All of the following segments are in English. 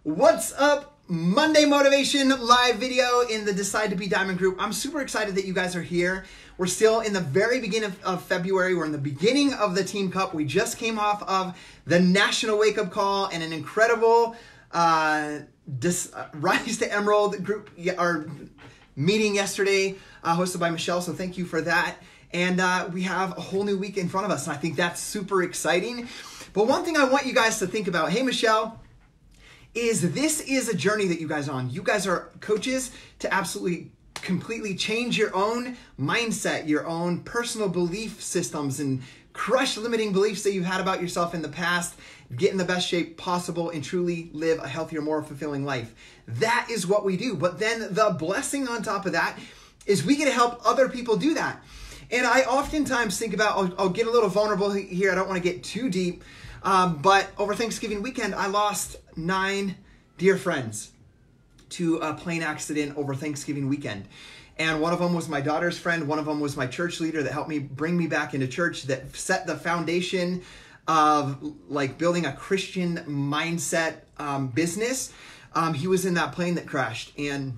What's up? Monday Motivation live video in the Decide to Be Diamond group. I'm super excited that you guys are here. We're still in the very beginning of February. We're in the beginning of the Team Cup. We just came off of the National Wake Up Call and an incredible Rise to Emerald group, our meeting yesterday, hosted by Michelle. So thank you for that. And we have a whole new week in front of us. And I think that's super exciting. But one thing I want you guys to think about, hey, Michelle, is this is a journey that you guys are on. You guys are coaches to absolutely completely change your own mindset, your own personal belief systems, and crush limiting beliefs that you've had about yourself in the past, get in the best shape possible, and truly live a healthier, more fulfilling life. That is what we do. But then the blessing on top of that is we get to help other people do that. And I oftentimes think about, I'll get a little vulnerable here. I don't want to get too deep. But over Thanksgiving weekend, I lost 9 dear friends to a plane accident over Thanksgiving weekend. And one of them was my daughter's friend. One of them was my church leader that helped me bring me back into church, that set the foundation of like building a Christian mindset business. He was in that plane that crashed. And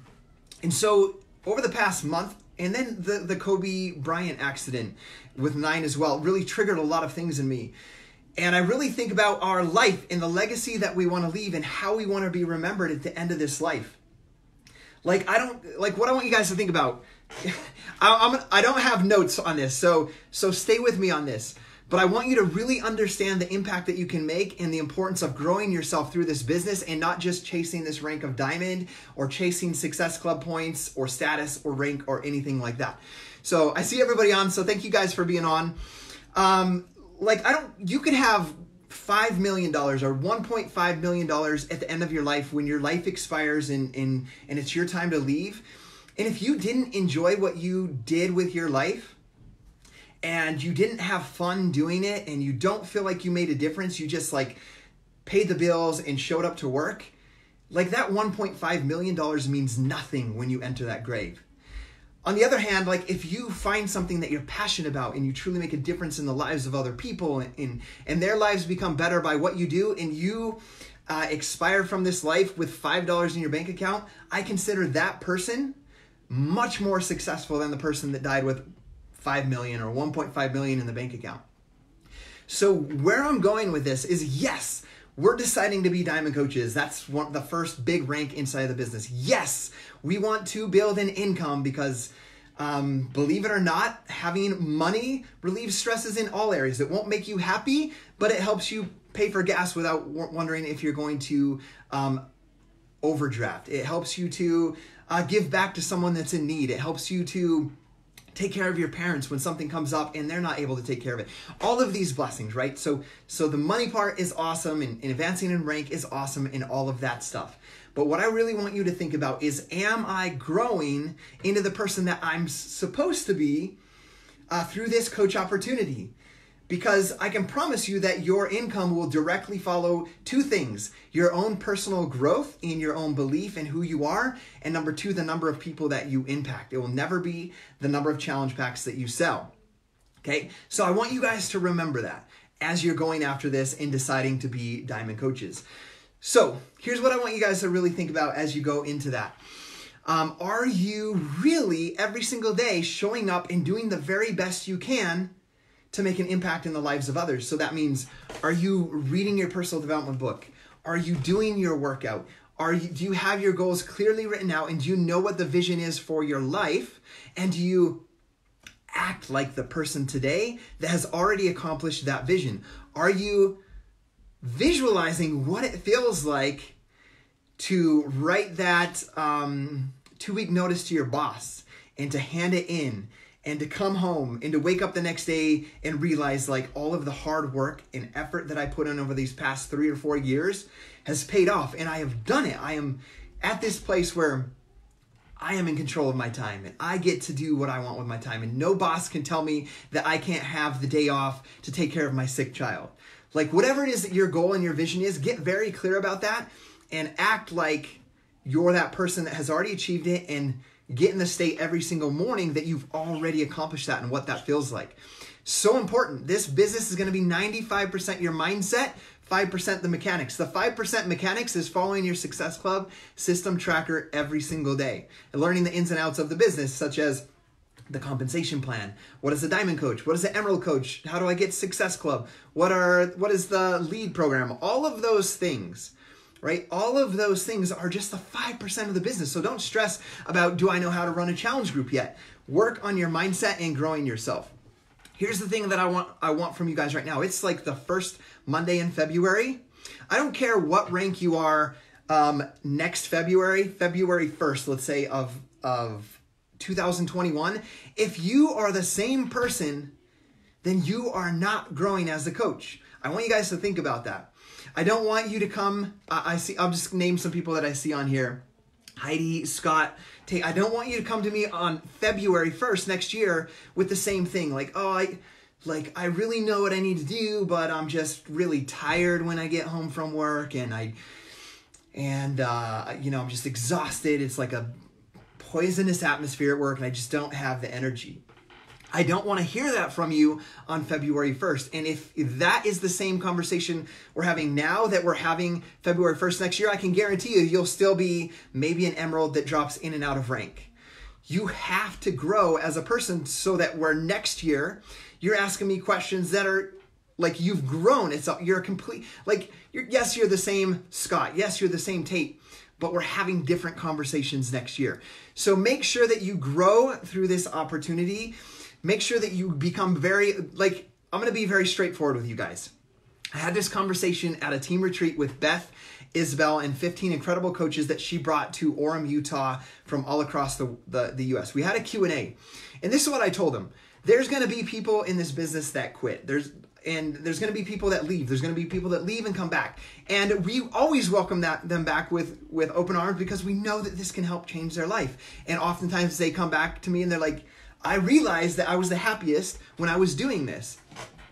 so over the past month, and then the Kobe Bryant accident with 9 as well, really triggered a lot of things in me. And I really think about our life and the legacy that we want to leave and how we want to be remembered at the end of this life. What I want you guys to think about, I don't have notes on this, so stay with me on this. But I want you to really understand the impact that you can make and the importance of growing yourself through this business and not just chasing this rank of diamond or chasing Success Club points or status or rank or anything like that. So I see everybody on, so thank you guys for being on. You could have $5 million or $1.5 million at the end of your life when your life expires and it's your time to leave. And if you didn't enjoy what you did with your life and you didn't have fun doing it and you don't feel like you made a difference, you just paid the bills and showed up to work, that $1.5 million means nothing when you enter that grave. On the other hand, if you find something that you're passionate about and you truly make a difference in the lives of other people and their lives become better by what you do and you expire from this life with $5 in your bank account, I consider that person much more successful than the person that died with 5 million or 1.5 million in the bank account. So where I'm going with this is, yes, we're deciding to be diamond coaches. That's the first big rank inside of the business. Yes, we want to build an income because, believe it or not, having money relieves stresses in all areas. It won't make you happy, but it helps you pay for gas without wondering if you're going to overdraft. It helps you to give back to someone that's in need. It helps you to take care of your parents when something comes up and they're not able to take care of it. All of these blessings, right? So the money part is awesome and advancing in rank is awesome and all of that stuff. But what I really want you to think about is, am I growing into the person that I'm supposed to be through this coach opportunity? Because I can promise you that your income will directly follow 2 things: your own personal growth in your own belief in who you are, and number 2, the number of people that you impact. It will never be the number of challenge packs that you sell. Okay, so I want you guys to remember that as you're going after this and deciding to be diamond coaches. So here's what I want you guys to really think about as you go into that. Are you really every single day showing up and doing the very best you can to make an impact in the lives of others? So that means, are you reading your personal development book? Are you doing your workout? Do you have your goals clearly written out, and do you know what the vision is for your life? And do you act like the person today that has already accomplished that vision? Are you visualizing what it feels like to write that 2-week notice to your boss and to hand it in and to come home and to wake up the next day and realize all of the hard work and effort that I put in over these past 3 or 4 years has paid off and I have done it. I am at this place where I am in control of my time and I get to do what I want with my time, and no boss can tell me that I can't have the day off to take care of my sick child. Whatever it is that your goal and your vision is, get very clear about that and act like you're that person that has already achieved it, and get in the state every single morning that you've already accomplished that and what that feels like. So important. This business is going to be 95% your mindset, 5% the mechanics. The 5% mechanics is following your Success Club system tracker every single day and learning the ins and outs of the business, such as the compensation plan. What is a Diamond Coach? What is the Emerald Coach? How do I get Success Club? What is the lead program? All of those things, right? All of those things are just the 5% of the business. So don't stress about, do I know how to run a challenge group yet? Work on your mindset and growing yourself. Here's the thing that I want from you guys right now. It's like the first Monday in February. I don't care what rank you are next February 1st, let's say, of 2021. If you are the same person, then you are not growing as a coach. I want you guys to think about that. I don't want you to come, I'll just name some people that I see on here. Heidi, Scott, I don't want you to come to me on February 1st next year with the same thing. Like, oh, I really know what I need to do, but I'm just really tired when I get home from work, and I'm just exhausted. It's like a poisonous atmosphere at work, and I just don't have the energy. I don't want to hear that from you on February 1st. And if that is the same conversation we're having now that we're having February 1st next year, I can guarantee you'll still be maybe an emerald that drops in and out of rank. You have to grow as a person so that where next year you're asking me questions that are like you've grown. You're the same Scott. Yes, you're the same Tate, but we're having different conversations next year. So make sure that you grow through this opportunity. Make sure that you become I'm going to be very straightforward with you guys. I had this conversation at a team retreat with Beth, Isabel, and 15 incredible coaches that she brought to Orem, Utah from all across the U.S. We had a Q&A, and this is what I told them. There's going to be people in this business that quit. There's going to be people that leave. There's going to be people that leave and come back. And we always welcome them back with open arms because we know that this can help change their life. And oftentimes they come back to me and they're like, I realized that I was the happiest when I was doing this.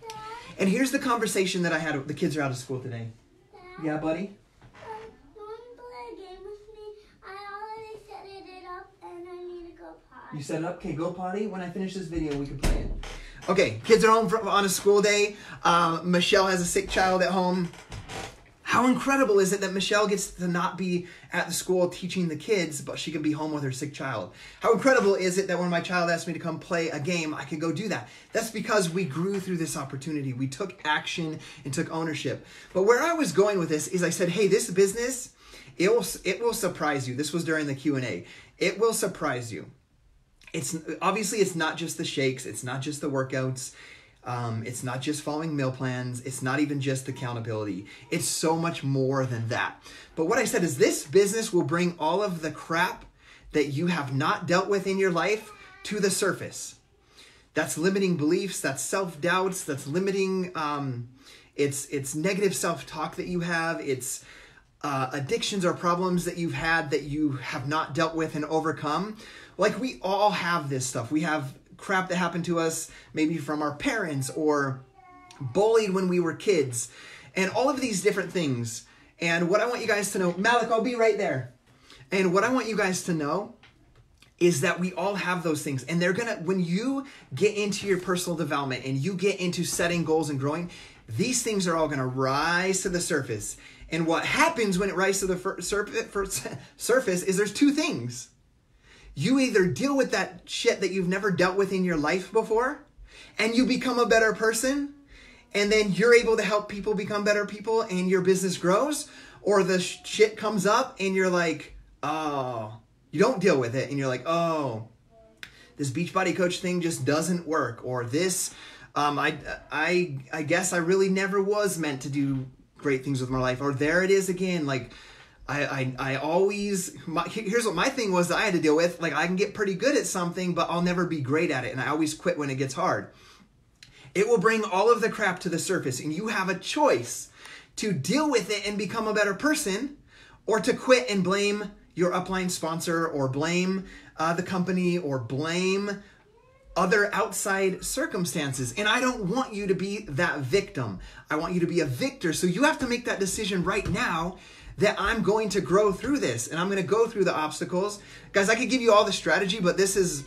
Dad, and here's the conversation that I had. The kids are out of school today. Dad, Yeah, buddy? you want to play a game with me? I already set it up and I need to go potty. You set it up? Okay, go potty. When I finish this video, we can play it. Okay, kids are home on a school day. Michelle has a sick child at home. How incredible is it that Michelle gets to not be at the school teaching the kids, but she can be home with her sick child? How incredible is it that when my child asked me to come play a game, I could go do that? That's because we grew through this opportunity. We took action and took ownership. But where I was going with this is I said, hey, this business, it will surprise you. This was during the Q&A. It will surprise you. It's not just the shakes. It's not just the workouts. It's not just following meal plans. It's not even just accountability. It's so much more than that. But what I said is this business will bring all of the crap that you have not dealt with in your life to the surface. That's limiting beliefs. That's self-doubts. That's limiting, it's negative self-talk that you have. It's addictions or problems that you've had that you have not dealt with and overcome. Like we all have this stuff. We have crap that happened to us maybe from our parents or bullied when we were kids and all of these different things. And what I want you guys to know, Malik, I'll be right there. And what I want you guys to know is that we all have those things. And when you get into your personal development and you get into setting goals and growing, these things are all going to rise to the surface. And what happens when it rises to the surface is there's two things. You either deal with that shit that you've never dealt with in your life before, and you become a better person, and then you're able to help people become better people, and your business grows, or the shit comes up, and you're like, oh, you don't deal with it, and you're like, oh, this Beachbody Coach thing just doesn't work, or this, I guess I really never was meant to do great things with my life, or there it is again, like, here's what my thing was that I had to deal with. Like, I can get pretty good at something, but I'll never be great at it. And I always quit when it gets hard. It will bring all of the crap to the surface. And you have a choice to deal with it and become a better person, or to quit and blame your upline sponsor, or blame the company, or blame other outside circumstances. And I don't want you to be that victim. I want you to be a victor. So you have to make that decision right now that I'm going to grow through this and I'm going to go through the obstacles. Guys, I could give you all the strategy, but this is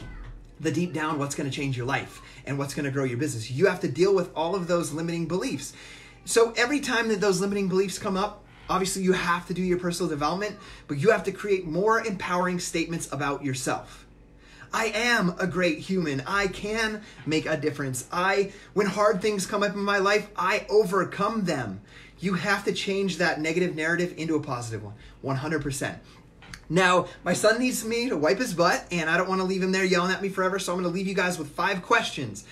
the deep down what's going to change your life and what's going to grow your business. You have to deal with all of those limiting beliefs. So every time that those limiting beliefs come up, obviously you have to do your personal development, but you have to create more empowering statements about yourself. I am a great human. I can make a difference. When hard things come up in my life, I overcome them. You have to change that negative narrative into a positive one, 100%. Now, my son needs me to wipe his butt, and I don't want to leave him there yelling at me forever, so I'm going to leave you guys with 5 questions.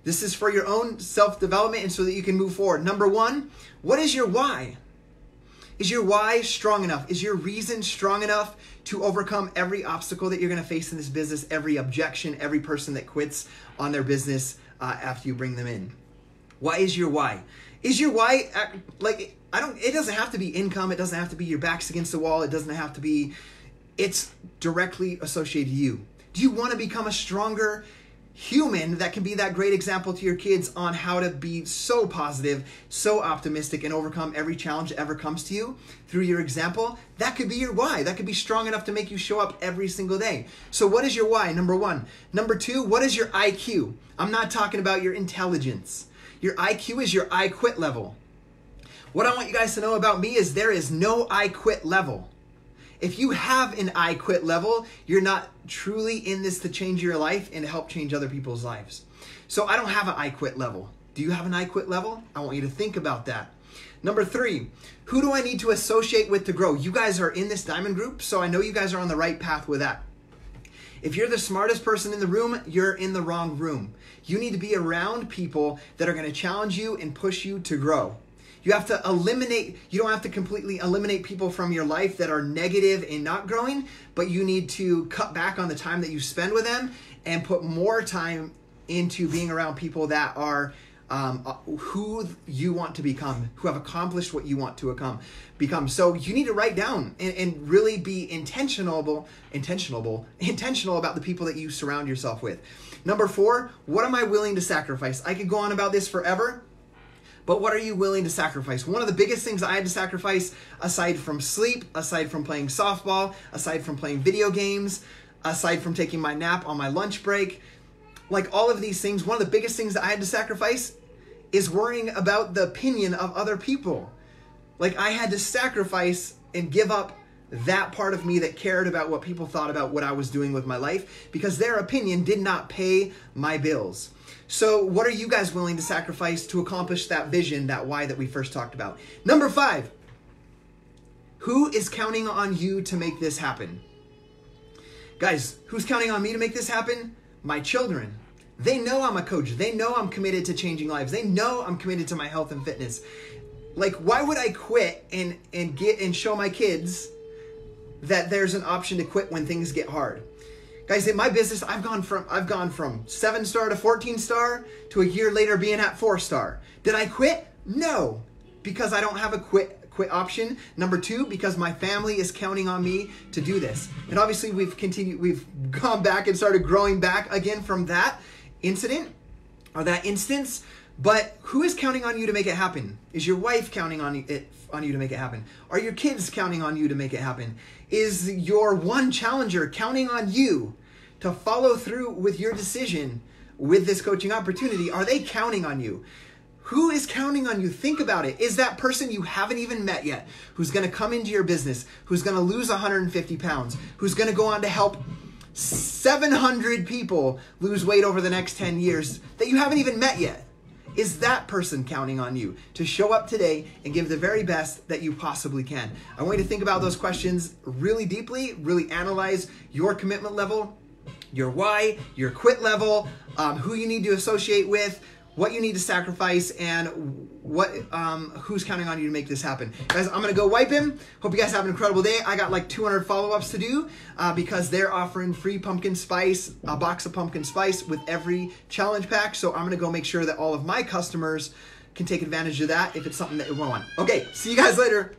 This is for your own self-development and so that you can move forward. Number 1, what is your why? Is your why strong enough? Is your reason strong enough to overcome every obstacle that you're going to face in this business, every objection, every person that quits on their business after you bring them in? Why is your why? Is your why, it doesn't have to be income. It doesn't have to be your back's against the wall. It doesn't have to be, it's directly associated to you. Do you want to become a stronger human that can be that great example to your kids on how to be so positive, so optimistic, and overcome every challenge that ever comes to you through your example? That could be your why. That could be strong enough to make you show up every single day. So what is your why? Number 1. Number 2, what is your IQ? I'm not talking about your intelligence. Your IQ is your I quit level. What I want you guys to know about me is there is no I quit level. If you have an I quit level, you're not truly in this to change your life and to help change other people's lives. So I don't have an I quit level. Do you have an I quit level? I want you to think about that. Number 3, who do I need to associate with to grow? You guys are in this diamond group, so I know you guys are on the right path with that. If you're the smartest person in the room, you're in the wrong room. You need to be around people that are going to challenge you and push you to grow. You have to you don't have to completely eliminate people from your life that are negative and not growing, but you need to cut back on the time that you spend with them and put more time into being around people that are who you want to become, who have accomplished what you want to become. So you need to write down and really be intentional about the people that you surround yourself with. Number 4, what am I willing to sacrifice? I could go on about this forever. But what are you willing to sacrifice? One of the biggest things I had to sacrifice, aside from sleep, aside from playing softball, aside from playing video games, aside from taking my nap on my lunch break, like all of these things, one of the biggest things that I had to sacrifice is worrying about the opinion of other people. Like I had to sacrifice and give up that part of me that cared about what people thought about what I was doing with my life because their opinion did not pay my bills. So what are you guys willing to sacrifice to accomplish that vision, that why that we first talked about? Number 5, who is counting on you to make this happen? Guys, who's counting on me to make this happen? My children. They know I'm a coach. They know I'm committed to changing lives. They know I'm committed to my health and fitness. Like, why would I quit and show my kids that there's an option to quit when things get hard? Guys, in my business, I've gone from 7-star to 14-star to a year later being at 4-star. Did I quit? No, because I don't have a quit option. Number 2, because my family is counting on me to do this. And obviously we've gone back and started growing back again from that incident or that instance. But who is counting on you to make it happen? Is your wife counting on you to make it happen? Are your kids counting on you to make it happen? Is your one challenger counting on you to follow through with your decision with this coaching opportunity? Are they counting on you? Who is counting on you? Think about it. Is that person you haven't even met yet, who's going to come into your business, who's going to lose 150 pounds, who's going to go on to help 700 people lose weight over the next 10 years that you haven't even met yet? Is that person counting on you to show up today and give the very best that you possibly can? I want you to think about those questions really deeply, really analyze your commitment level, your why, your quit level, who you need to associate with, what you need to sacrifice, and who's counting on you to make this happen. Guys, I'm going to go wipe him. Hope you guys have an incredible day. I got like 200 follow-ups to do because they're offering free pumpkin spice, a box of pumpkin spice with every challenge pack. So I'm going to go make sure that all of my customers can take advantage of that if it's something that you want. Okay, see you guys later.